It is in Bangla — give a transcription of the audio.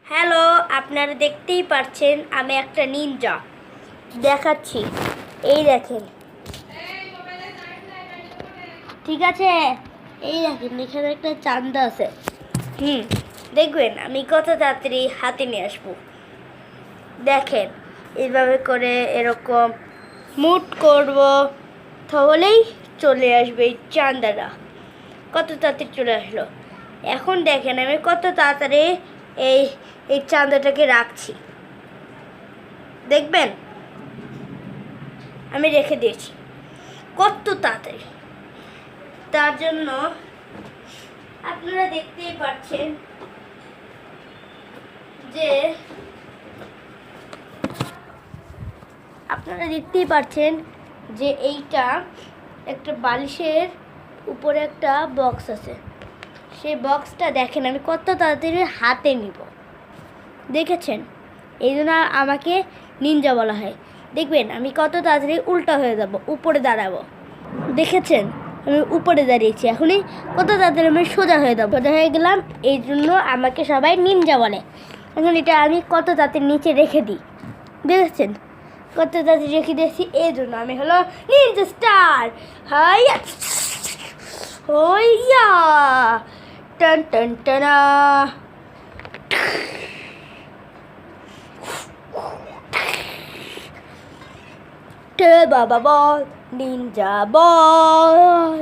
হ্যালো, আপনারা দেখতেই পাচ্ছেন আমি একটা নিনজা দেখাচ্ছি। এই দেখেন, ঠিক আছে? এই দেখেন, এখানে একটা চান্দা আছে। দেখবেন আমি কত তাড়াতাড়ি হাতে নিয়ে আসবো। দেখেন, এইভাবে করে এরকম মুট করব, তাহলেই চলে আসবে এই চান্দাটা। কত তাড়াতাড়ি চলে আসলো। এখন দেখেন আমি কত তাড়াতাড়ি এই এই চান্দাটাকে রাখছি। দেখবেন আমি রেখে দিয়েছি কত তাড়াতাড়ি। তার জন্য আপনারা দেখতেই পাচ্ছেন যে এইটা একটা বালিশের উপরে একটা বক্স আছে। সেই বক্সটা দেখেন আমি কত তাড়াতাড়ি হাতে নিব। দেখেছেন? এই জন্য আমাকে নিনজা বলা হয়। দেখবেন আমি কত তাড়াতাড়ি উল্টা হয়ে যাব, উপরে দাঁড়াবো। দেখেছেন? আমি উপরে দাঁড়িয়েছি, এখনই কত তাড়াতাড়ি আমি সোজা হয়ে যাবো। সোজা হয়ে গেলাম, এই জন্য আমাকে সবাই নিনজা বলে। এখন এটা আমি কত তাড়াতাড়ি নিচে রেখে দিই। দেখেছেন? কত তাড়াতাড়ি রেখে দিয়েছি, এই জন্য আমি হলো নিনজা স্টার। হাইয়া হইয়া টান টান টানা। Baba ball, ninja boy.